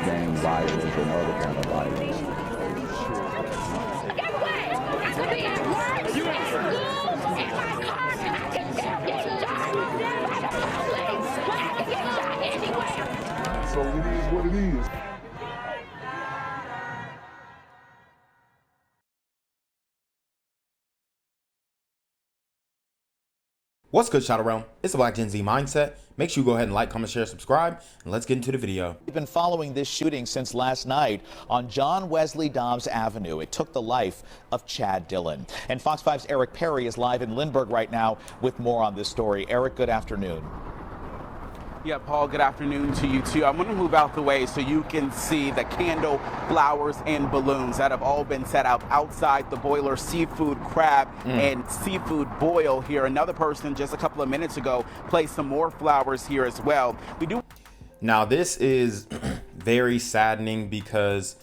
gang violence and other kind of violence. Get away! I could be at work, at school, in my car, and I can still get shot by the police, but I can get shot anywhere. So it is what it is. What's good, Shadow Realm? It's the Black Gen Z Mindset. Make sure you go ahead and like, comment, share, subscribe, and let's get into the video. We've been following this shooting since last night on John Wesley Dobbs Avenue. It took the life of Chad Dillon. And Fox 5's Eric Perry is live in Lindbergh right now with more on this story. Eric, good afternoon. Yeah, Paul, good afternoon to you too. I'm going to move out the way so you can see the candle, flowers, and balloons that have all been set up outside the boiler seafood crab and seafood boil here. Another person just a couple of minutes ago placed some more flowers here as well. Now, this is very saddening because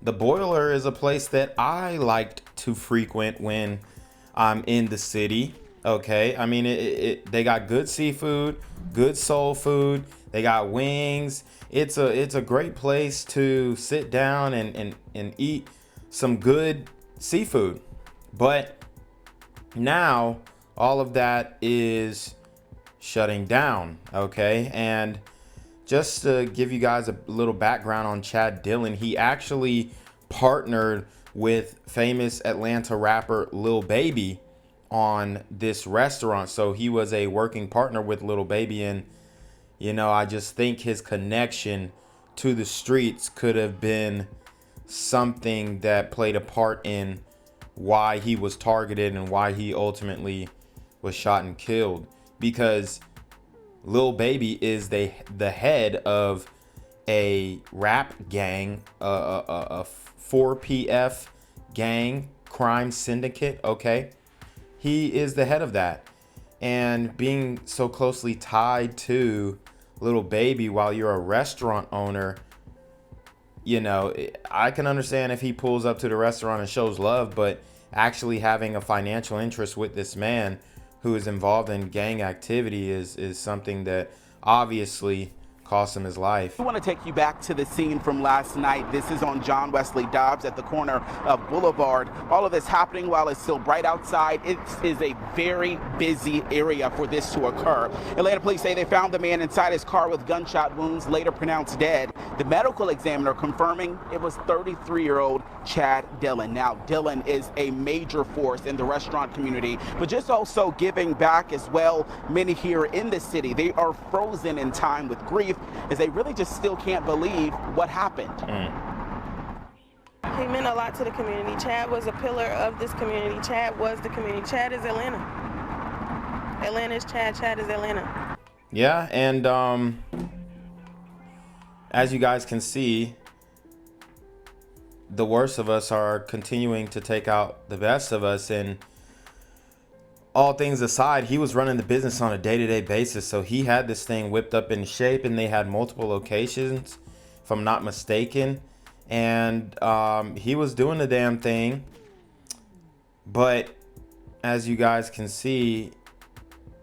the boiler is a place that I liked to frequent when I'm in the city. Okay, I mean, they got good seafood, good soul food. They got wings. It's a great place to sit down and eat some good seafood. But now all of that is shutting down. Okay, and just to give you guys a little background on Chad Dillon, he actually partnered with famous Atlanta rapper Lil Baby on this restaurant. So he was a working partner with Lil Baby, and you know, I just think his connection to the streets could have been something that played a part in why he was targeted and why he ultimately was shot and killed, because Lil Baby is the head of a rap gang, a 4PF gang crime syndicate. Okay, he is the head of that, and being so closely tied to Lil Baby while you're a restaurant owner, you know, I can understand if he pulls up to the restaurant and shows love, but actually having a financial interest with this man who is involved in gang activity is something that obviously cost him his life. I want to take you back to the scene from last night. This is on John Wesley Dobbs at the corner of Boulevard. All of this happening while it's still bright outside. It is a very busy area for this to occur. Atlanta police say they found the man inside his car with gunshot wounds, later pronounced dead. The medical examiner confirming it was 33-year-old Chad Dillon. Now, Dillon is a major force in the restaurant community, but just also giving back as well. Many here in the city, they are frozen in time with grief, as they really just still can't believe what happened. He meant a lot to the community. Chad was a pillar of this community. Chad was the community. Chad is Atlanta. Atlanta is Chad. Chad is Atlanta. Yeah, and as you guys can see, the worst of us are continuing to take out the best of us, and all things aside, he was running the business on a day-to-day basis, so he had this thing whipped up in shape, and they had multiple locations, if I'm not mistaken, and he was doing the damn thing. But as you guys can see,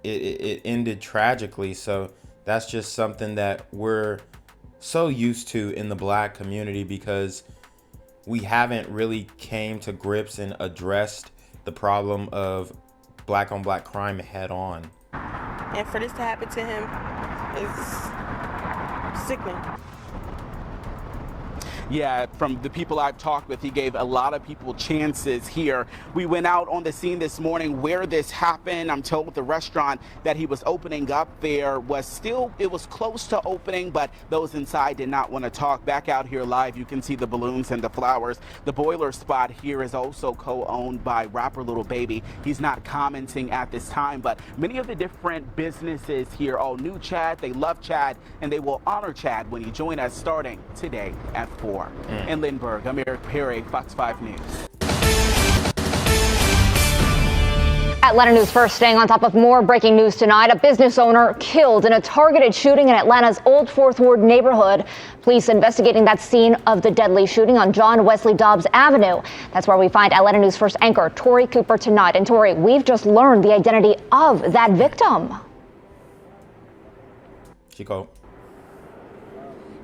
it ended tragically. So that's just something that we're so used to in the black community, because we haven't really came to grips and addressed the problem of black on black crime head on. And for this to happen to him is sickening. Yeah, from the people I've talked with, he gave a lot of people chances here. We went out on the scene this morning where this happened. I'm told the restaurant that he was opening up there was it was close to opening, but those inside did not want to talk. Back out here live, you can see the balloons and the flowers. The boiler spot here is also co-owned by rapper Lil Baby. He's not commenting at this time, but many of the different businesses here all knew Chad, they love Chad, and they will honor Chad when he joins us starting today at 4. In Lindbergh, I'm Eric Perry, Fox 5 News. Atlanta News First, staying on top of more breaking news tonight. A business owner killed in a targeted shooting in Atlanta's Old Fourth Ward neighborhood. Police investigating that scene of the deadly shooting on John Wesley Dobbs Avenue. That's where we find Atlanta News First anchor Tori Cooper tonight. And Tori, we've just learned the identity of that victim. Chico.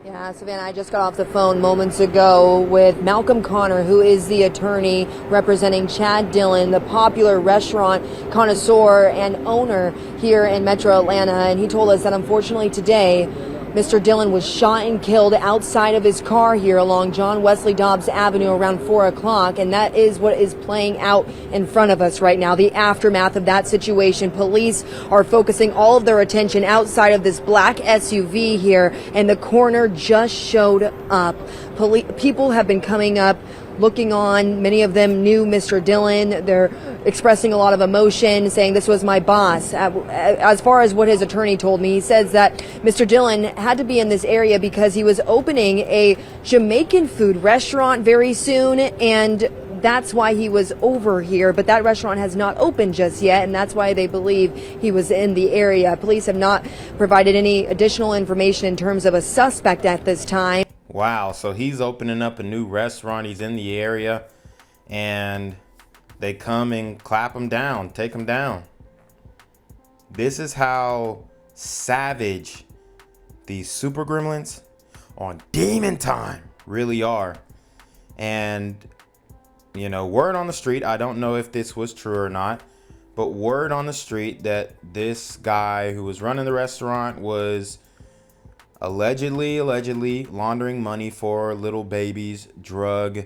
Yeah, Savannah, I just got off the phone moments ago with Malcolm Connor, who is the attorney representing Chad Dillon, the popular restaurant connoisseur and owner here in Metro Atlanta. And he told us that unfortunately today, Mr. Dillon was shot and killed outside of his car here along John Wesley Dobbs Avenue around 4 o'clock. And that is what is playing out in front of us right now, the aftermath of that situation. Police are focusing all of their attention outside of this black SUV here, and the coroner just showed up. People have been coming up, looking on. Many of them knew Mr. Dillon. They're expressing a lot of emotion, saying this was my boss. As far as what his attorney told me, he says that Mr. Dillon had to be in this area because he was opening a Jamaican food restaurant very soon, and that's why he was over here. But that restaurant has not opened just yet, and that's why they believe he was in the area. Police have not provided any additional information in terms of a suspect at this time. Wow, so he's opening up a new restaurant. He's in the area, and they come and clap him down, take him down. This is how savage these super gremlins on demon time really are. And, you know, word on the street, I don't know if this was true or not, but word on the street that this guy who was running the restaurant was allegedly laundering money for little babies, drug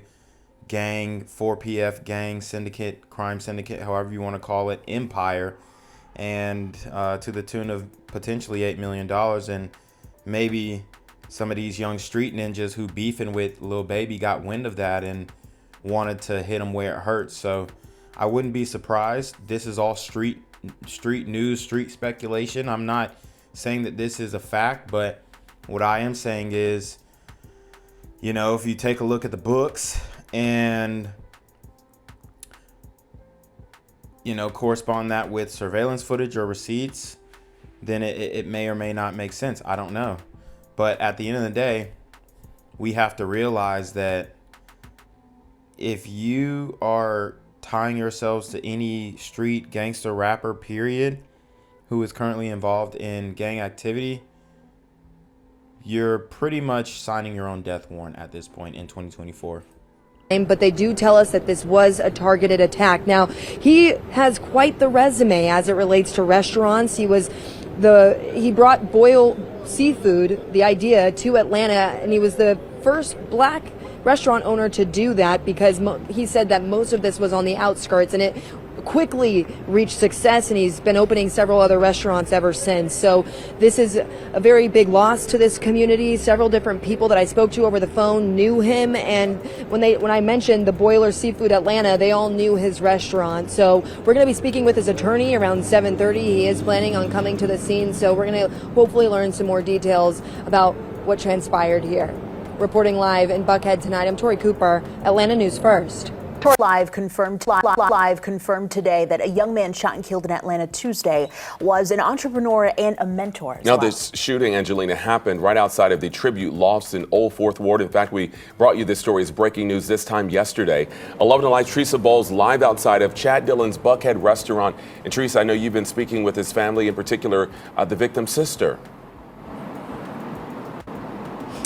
gang, 4PF gang syndicate, crime syndicate, however you want to call it, empire, and to the tune of potentially $8 million. And maybe some of these young street ninjas who beefing with Lil Baby got wind of that and wanted to hit him where it hurts. So I wouldn't be surprised. This is all street news, street speculation. I'm not saying that this is a fact, but what I am saying is, you know, if you take a look at the books and, you know, correspond that with surveillance footage or receipts, then it may or may not make sense. I don't know. But at the end of the day, we have to realize that if you are tying yourselves to any street gangster rapper, period, who is currently involved in gang activity, you're pretty much signing your own death warrant at this point in 2024. But they do tell us that this was a targeted attack. Now, he has quite the resume as it relates to restaurants. He brought Boyle Seafood, the idea, to Atlanta, and he was the first black restaurant owner to do that because he said that most of this was on the outskirts, and it quickly reached success, and he's been opening several other restaurants ever since. So this is a very big loss to this community. Several different people that I spoke to over the phone knew him, and when I mentioned the Boiler Seafood Atlanta, they all knew his restaurant. So we're going to be speaking with his attorney around 7:30. He is planning on coming to the scene, so we're going to hopefully learn some more details about what transpired here. Reporting live in Buckhead tonight, I'm Tori Cooper, Atlanta News First. Live confirmed today that a young man shot and killed in Atlanta Tuesday was an entrepreneur and a mentor. Now, this shooting, Angelina, happened right outside of the Tribute Lofts in Old Fourth Ward. In fact, we brought you this story as breaking news this time yesterday. 11 Alive's Teresa Bowles live outside of Chad Dillon's Buckhead restaurant. And Teresa, I know you've been speaking with his family, in particular, the victim's sister.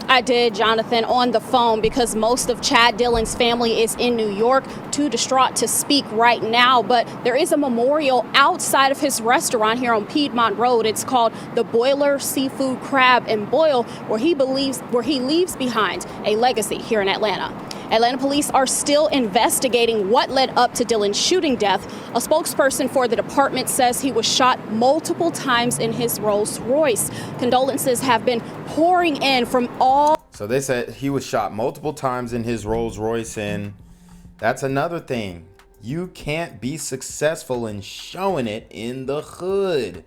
I did, Jonathan, on the phone because most of Chad Dillon's family is in New York, too distraught to speak right now. But there is a memorial outside of his restaurant here on Piedmont Road. It's called the Boiler Seafood Crab and Boil, where he leaves behind a legacy here in Atlanta. Atlanta police are still investigating what led up to Dillon's shooting death. A spokesperson for the department says he was shot multiple times in his Rolls Royce. Condolences have been pouring in from all. So they said he was shot multiple times in his Rolls Royce, and that's another thing. You can't be successful in showing it in the hood.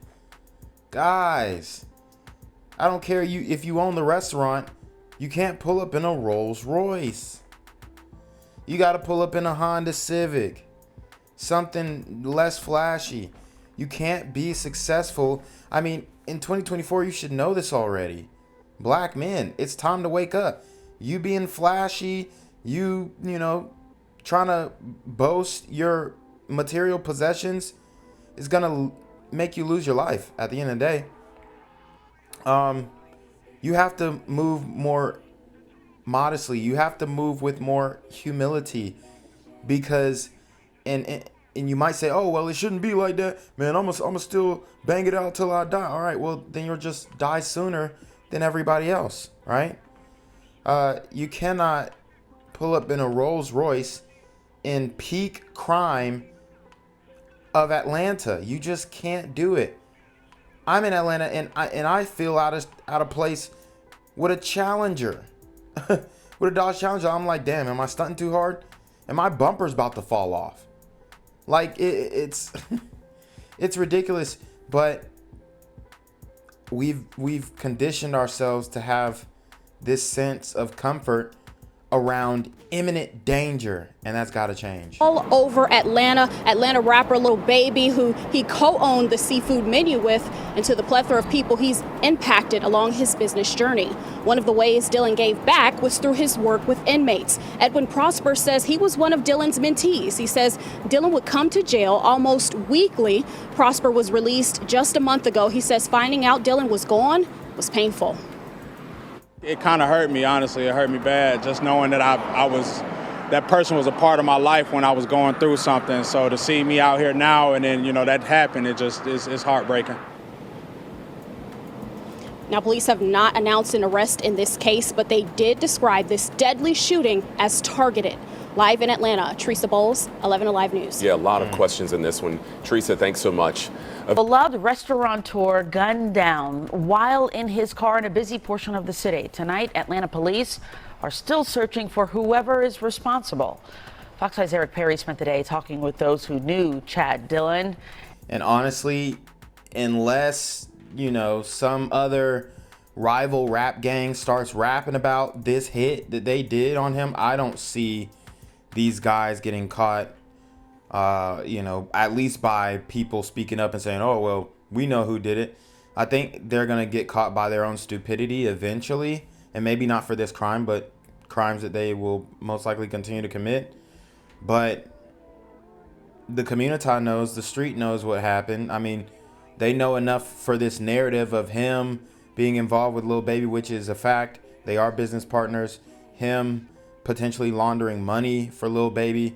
Guys, I don't care if you own the restaurant, you can't pull up in a Rolls Royce. You got to pull up in a Honda Civic, something less flashy. You can't be successful. I mean, in 2024, you should know this already. Black men, it's time to wake up. You being flashy, you know, trying to boast your material possessions is going to make you lose your life at the end of the day. You have to move more modestly. You have to move with more humility, because and you might say, oh, well, it shouldn't be like that, man. I'm gonna still bang it out till I die. All right, well, then you'll just die sooner than everybody else, right? You cannot pull up in a Rolls Royce in peak crime of Atlanta. You just can't do it. I'm in Atlanta, and I feel out of place with a Challenger, with a Dodge Challenger. I'm like, damn, am I stunting too hard? And my bumper's about to fall off. Like it's it's ridiculous, but we've conditioned ourselves to have this sense of comfort around imminent danger, and that's got to change. All over Atlanta rapper Lil Baby, who he co-owned the seafood menu with, and to the plethora of people he's impacted along his business journey. One of the ways Dillon gave back was through his work with inmates. Edwin Prosper says he was one of Dillon's mentees. He says Dillon would come to jail almost weekly. Prosper was released just a month ago. He says finding out Dillon was gone was painful. It kind of hurt me, honestly. It hurt me bad, just knowing that that person was a part of my life when I was going through something. So to see me out here now and then, that happened, it's heartbreaking. Now, police have not announced an arrest in this case, but they did describe this deadly shooting as targeted. Live in Atlanta, Teresa Bowles, 11 Alive News. Yeah, a lot of questions in this one. Teresa, thanks so much. Beloved restaurateur gunned down while in his car in a busy portion of the city. Tonight, Atlanta police are still searching for whoever is responsible. Fox 5's Eric Perry spent the day talking with those who knew Chad Dillon. And honestly, unless, some other rival rap gang starts rapping about this hit that they did on him, I don't see these guys getting caught, at least by people speaking up and saying, oh, well, we know who did it. I think they're going to get caught by their own stupidity eventually, and maybe not for this crime, but crimes that they will most likely continue to commit. But the community knows, the street knows what happened. I mean, they know enough for this narrative of him being involved with Lil Baby, which is a fact. They are business partners. Him potentially laundering money for Lil Baby,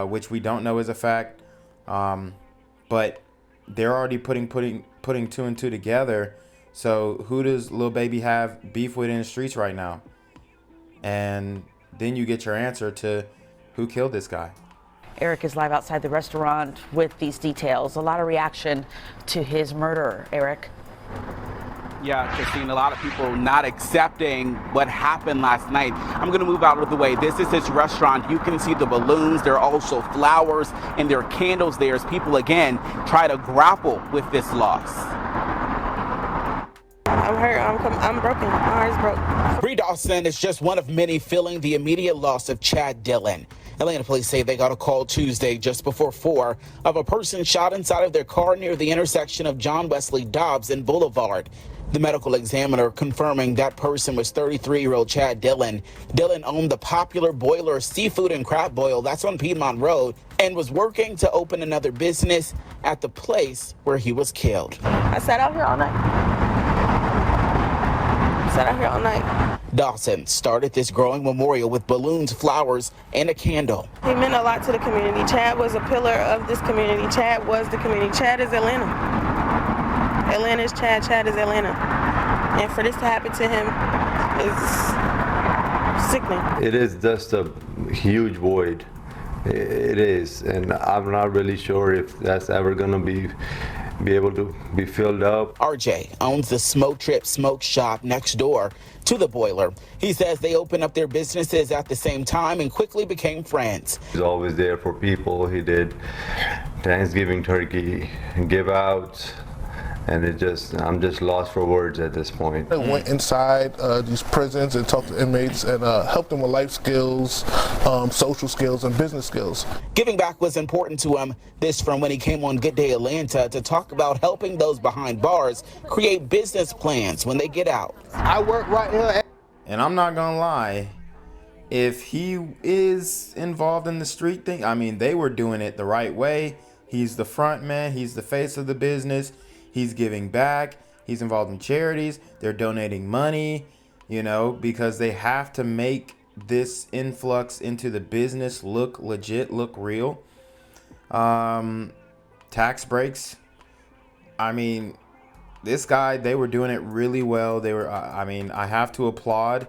which we don't know is a fact. But they're already putting two and two together. So who does Lil Baby have beef with in the streets right now? And then you get your answer to who killed this guy. Eric is live outside the restaurant with these details. A lot of reaction to his murder. Eric. Yeah, Christine, a lot of people not accepting what happened last night. I'm going to move out of the way. This is his restaurant. You can see the balloons. There are also flowers and there are candles there as people, again, try to grapple with this loss. I'm hurt. I'm broken. My heart's broke. Bree Dawson is just one of many feeling the immediate loss of Chad Dillon. Atlanta police say they got a call Tuesday just before 4 of a person shot inside of their car near the intersection of John Wesley Dobbs and Boulevard. The medical examiner confirming that person was 33-year-old Chad Dillon. Dillon owned the popular Boiler Seafood and Crab Boil, that's on Piedmont Road, and was working to open another business at the place where he was killed. I sat out here all night. Dawson started this growing memorial with balloons, flowers, and a candle. He meant a lot to the community. Chad was a pillar of this community. Chad was the community. Chad is Atlanta. Atlanta is Chad. Chad is Atlanta. And for this to happen to him is sickening. It is just a huge void. It is. And I'm not really sure if that's ever going to be able to be filled up. RJ owns the Smoke Trip Smoke Shop next door to the Boiler. He says they opened up their businesses at the same time and quickly became friends. He's always there for people. He did Thanksgiving turkey, give out, and I'm just lost for words at this point. I went inside these prisons and talked to inmates and helped them with life skills, social skills, and business skills. Giving back was important to him. This from when he came on Good Day Atlanta to talk about helping those behind bars create business plans when they get out. I work right here. And I'm not gonna lie, if he is involved in the street thing, I mean, they were doing it the right way. He's the front man. He's the face of the business. He's giving back. He's involved in charities. They're donating money, you know, because they have to make this influx into the business look legit, look real. Tax breaks. I mean, this guy, they were doing it really well. They were, I mean, I have to applaud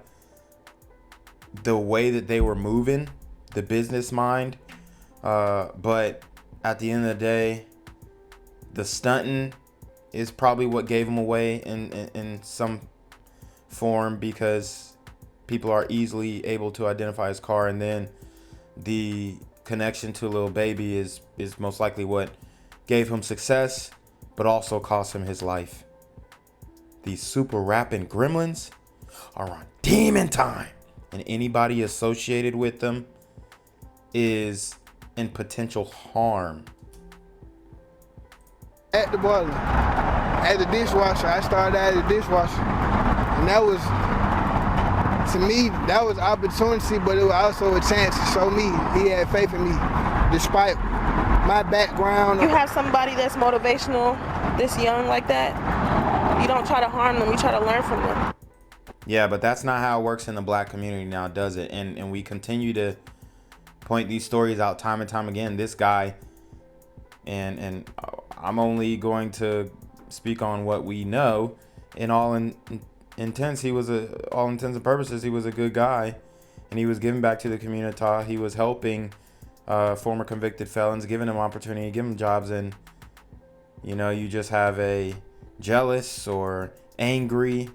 the way that they were moving, the business mind. But at the end of the day, the stunting is probably what gave him away in some form, because people are easily able to identify his car, and then the connection to Lil Baby is most likely what gave him success, but also cost him his life. These super rapping gremlins are on demon time, and anybody associated with them is in potential harm. At the boiler, at the dishwasher, I started at the dishwasher, and that was, to me, that was opportunity, but it was also a chance to show me he had faith in me, despite my background. You have somebody that's motivational, this young like that, you don't try to harm them, you try to learn from them. Yeah, but that's not how it works in the black community now, does it? And we continue to point these stories out time and time again. This guy, and I'm only going to speak on what we know. In all intents, he was all intents and purposes, he was a good guy, and he was giving back to the community. He was helping former convicted felons, giving them opportunity, giving them jobs. And you know, you just have a jealous or angry,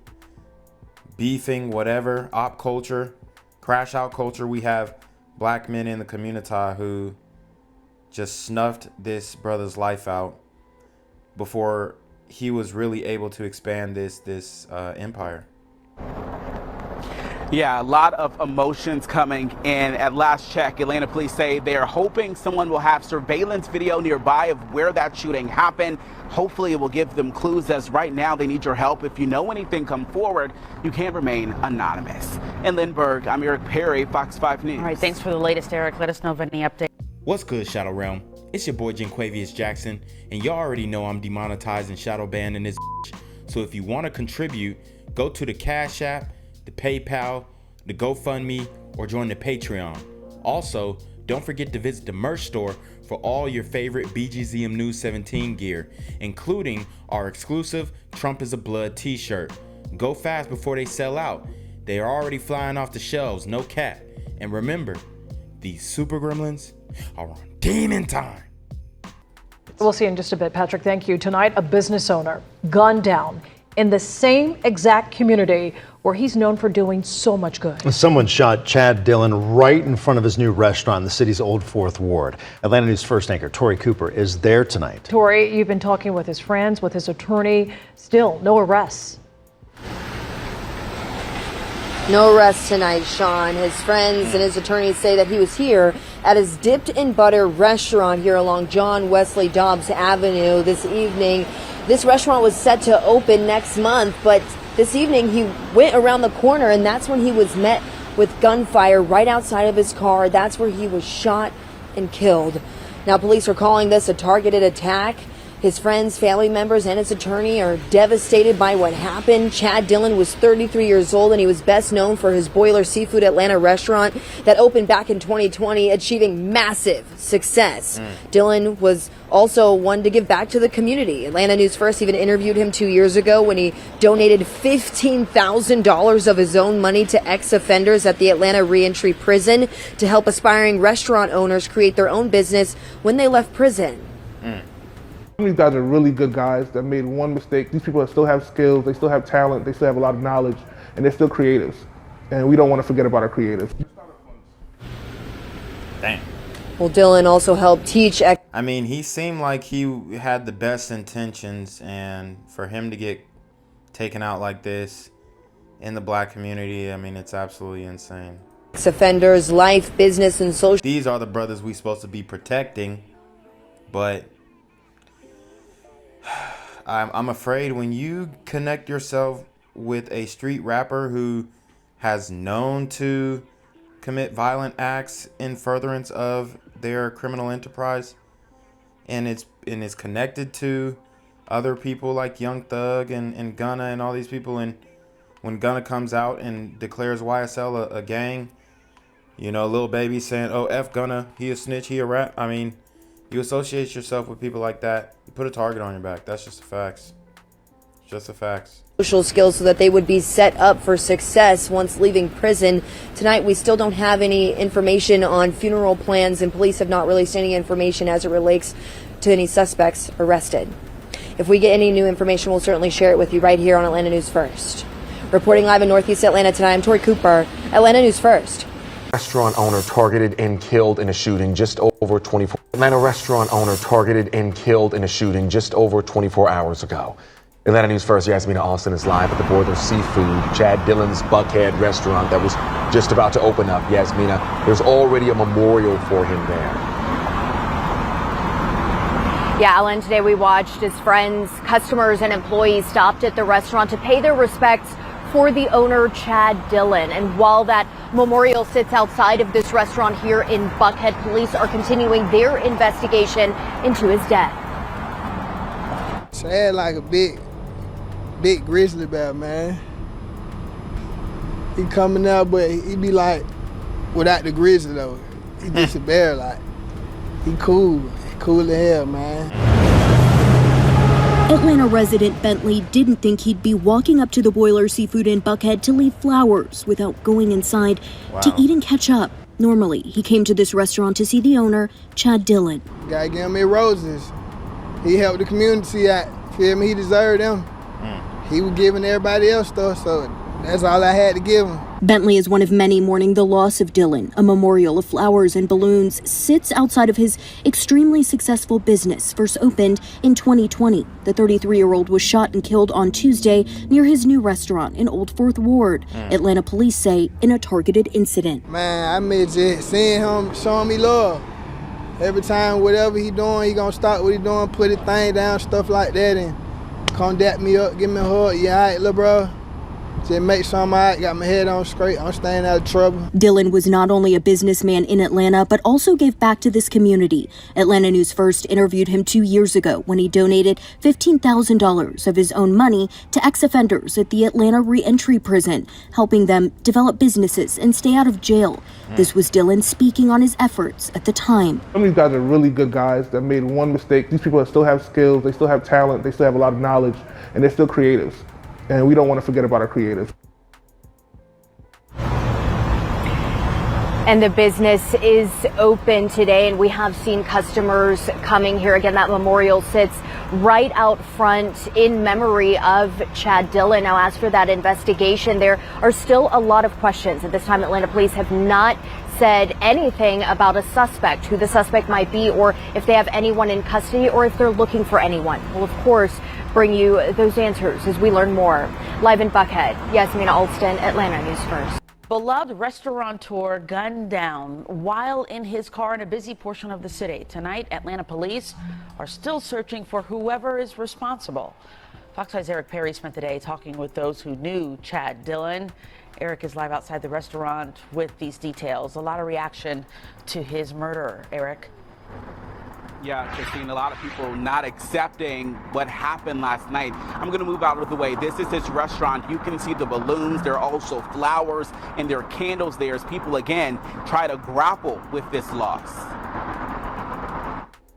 beefing, whatever, op culture, crash out culture. We have black men in the community who just snuffed this brother's life out before he was really able to expand this empire. Yeah, a lot of emotions coming in. At last check, Atlanta police say they're hoping someone will have surveillance video nearby of where that shooting happened. Hopefully it will give them clues, as right now they need your help. If you know anything, come forward. You can't remain anonymous. In Lindbergh, I'm Eric Perry, Fox 5 News. All right, thanks for the latest, Eric. Let us know of any updates. What's good, Shadow Realm? It's your boy Jenquavius Jackson, and y'all already know I'm demonetized and shadow banned in this bitch. So if you want to contribute, go to the Cash App, the PayPal, the GoFundMe, or join the Patreon. Also, don't forget to visit the merch store for all your favorite BGZM News 17 gear, including our exclusive Trump is a Blood t-shirt. Go fast before they sell out. They are already flying off the shelves, no cap. And remember, these super gremlins are on demon time. We'll see in just a bit, Patrick. Thank you. Tonight, a business owner gunned down in the same exact community where he's known for doing so much good. Someone shot Chad Dillon right in front of his new restaurant in the city's Old Fourth Ward. Atlanta News First anchor Tori Cooper is there tonight. Tori, you've been talking with his friends, with his attorney. Still, no arrests. No arrests tonight, Sean. His friends and his attorneys say that he was here at his Dipped in Butter restaurant here along John Wesley Dobbs Avenue this evening. This restaurant was set to open next month, but this evening he went around the corner, and that's when he was met with gunfire right outside of his car. That's where he was shot and killed. Now, police are calling this a targeted attack. His friends, family members, and his attorney are devastated by what happened. Chad Dillon was 33 years old, and he was best known for his Boiler Seafood Atlanta restaurant that opened back in 2020, achieving massive success. Dillon was also one to give back to the community. Atlanta News First even interviewed him 2 years ago when he donated $15,000 of his own money to ex-offenders at the Atlanta Reentry Prison to help aspiring restaurant owners create their own business when they left prison. These guys are really good guys that made one mistake. These people still have skills, they still have talent, they still have a lot of knowledge, and they're still creatives. And we don't want to forget about our creatives. Damn. Well, Dillon also helped teach. I mean, he seemed like he had the best intentions, and for him to get taken out like this in the black community, I mean, it's absolutely insane. Offenders, life, business, and social. These are the brothers we're supposed to be protecting, but I'm afraid when you connect yourself with a street rapper who has known to commit violent acts in furtherance of their criminal enterprise, and is connected to other people like Young Thug and Gunna and all these people. And when Gunna comes out and declares YSL a gang, you know, Lil Baby saying, oh, F Gunna, he a snitch, he a rat. I mean, you associate yourself with people like that, you put a target on your back. That's just the facts. Just the facts. Social skills so that they would be set up for success once leaving prison. Tonight, we still don't have any information on funeral plans, and police have not released any information as it relates to any suspects arrested. If we get any new information, we'll certainly share it with you right here on Atlanta News First. Reporting live in Northeast Atlanta tonight, I'm Tori Cooper, Atlanta News First. Restaurant owner targeted and killed in a shooting just over 24. Atlanta restaurant owner targeted and killed in a shooting just over 24 hours ago. Atlanta News First, Yasmina Austin is live at the Boiler Seafood, Chad Dillon's Buckhead restaurant that was just about to open up. Yasmina, there's already a memorial for him there. Yeah, Alan, today we watched as friends, customers, and employees stopped at the restaurant to pay their respects for the owner, Chad Dillon. And while that memorial sits outside of this restaurant here in Buckhead, police are continuing their investigation into his death. Chad like a big grizzly bear, man. He coming out, but he be like, without the grizzly though. He just a bear, like, he cool as hell, man. Atlanta resident Bentley didn't think he'd be walking up to the Boiler Seafood in Buckhead to leave flowers without going inside to eat and catch up. Normally, he came to this restaurant to see the owner, Chad Dillon. Gotta give him roses. He helped the community out. Feel me? He deserved them. He was giving everybody else stuff, so that's all I had to give him. Bentley is one of many mourning the loss of Dillon. A memorial of flowers and balloons sits outside of his extremely successful business, first opened in 2020. The 33-year-old was shot and killed on Tuesday near his new restaurant in Old Fourth Ward. Atlanta police say in a targeted incident. Man, I miss it. Seeing him, showing me love. Every time, whatever he doing, he gonna stop what he doing, put his thing down, stuff like that, and come dap me up, give me a hug. Yeah, all right, little bro. Just make sure I'm all right, got my head on straight, I'm staying out of trouble. Dillon was not only a businessman in Atlanta, but also gave back to this community. Atlanta News First interviewed him 2 years ago when he donated $15,000 of his own money to ex-offenders at the Atlanta Reentry Prison, helping them develop businesses and stay out of jail. This was Dillon speaking on his efforts at the time. Some of these guys are really good guys that made one mistake. These people still have skills, they still have talent, they still have a lot of knowledge, and they're still creatives. And we don't want to forget about our creators. And the business is open today, and we have seen customers coming here. Again, that memorial sits right out front in memory of Chad Dillon. Now, as for that investigation, there are still a lot of questions. At this time, Atlanta police have not said anything about a suspect, who the suspect might be, or if they have anyone in custody, or if they're looking for anyone. We'll, of course, bring you those answers as we learn more. Live in Buckhead, Yasmina Alston, Atlanta News First. Beloved restaurateur gunned down while in his car in a busy portion of the city. Tonight, Atlanta police are still searching for whoever is responsible. Fox 5's Eric Perry spent the day talking with those who knew Chad Dillon. Eric is live outside the restaurant with these details. A lot of reaction to his murder. Eric. Yeah, Christine, a lot of people not accepting what happened last night. I'm going to move out of the way. This is his restaurant. You can see the balloons. There are also flowers and there are candles there as people, again, try to grapple with this loss.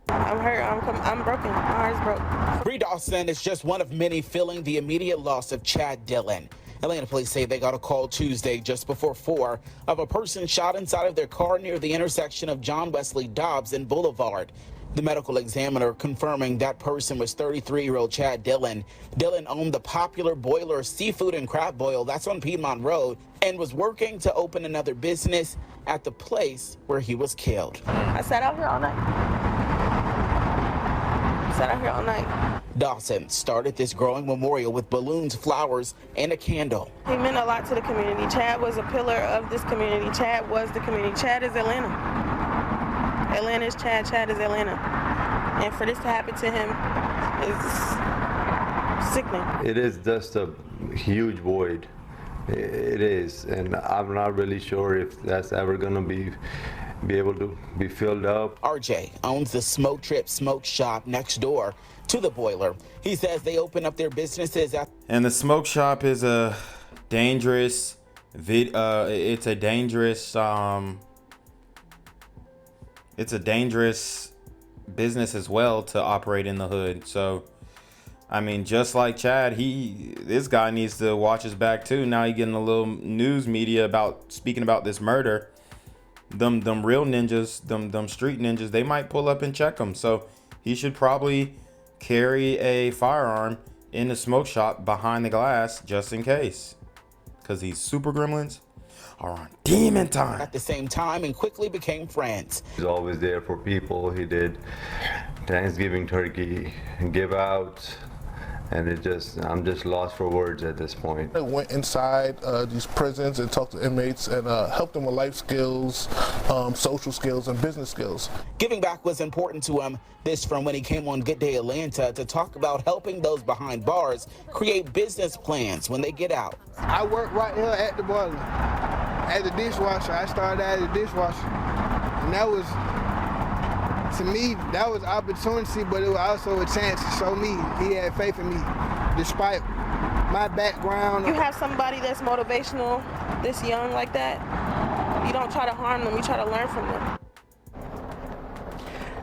I'm hurt. I'm broken. My heart's broke. Bree Dawson is just one of many feeling the immediate loss of Chad Dillon. Atlanta police say they got a call Tuesday just before 4 of a person shot inside of their car near the intersection of John Wesley Dobbs and Boulevard. The medical examiner confirming that person was 33-year-old Chad Dillon. Dillon owned the popular Boiler Seafood and Crab Boil, that's on Piedmont Road, and was working to open another business at the place where he was killed. I sat out here all night. Dawson started this growing memorial with balloons, flowers, and a candle. He meant a lot to the community. Chad was a pillar of this community. Chad was the community. Chad is Atlanta. Atlanta is Chad. Chad is Atlanta. And for this to happen to him is sickening. It is just a huge void. It is. And I'm not really sure if that's ever going to be be able to be filled up. RJ owns the Smoke Trip Smoke Shop next door to the boiler. He says they open up their businesses at. And the smoke shop is a dangerous it's a dangerous business as well to operate in the hood. So I mean, just like Chad, this guy needs to watch his back too. Now he getting a little news media speaking about this murder. Them real ninjas, them street ninjas, they might pull up and check him. So he should probably carry a firearm in the smoke shop behind the glass just in case. Because these super gremlins are on demon time. At the same time and quickly became friends. He's always there for people. He did Thanksgiving turkey and give out. And I'm just lost for words at this point. I went inside these prisons and talked to inmates and helped them with life skills, social skills, and business skills. Giving back was important to him. This from when he came on Good Day Atlanta to talk about helping those behind bars create business plans when they get out. I work right here at the boiler. As a dishwasher, I started as a dishwasher. And that was, to me, that was opportunity, but it was also a chance to show me he had faith in me, despite my background. You have somebody that's motivational, this young like that, you don't try to harm them, you try to learn from them.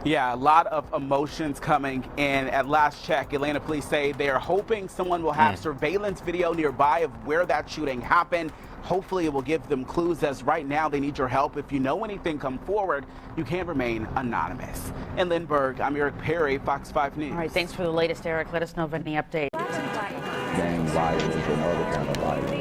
Yeah, a lot of emotions coming in. At last check, Atlanta police say they are hoping someone will have surveillance video nearby of where that shooting happened. Hopefully it will give them clues, as right now they need your help. If you know anything, come forward. You can remain anonymous. In Lindbergh, I'm Eric Perry, Fox 5 News. All right, thanks for the latest, Eric. Let us know of any updates. Gang violence and other kind of violence.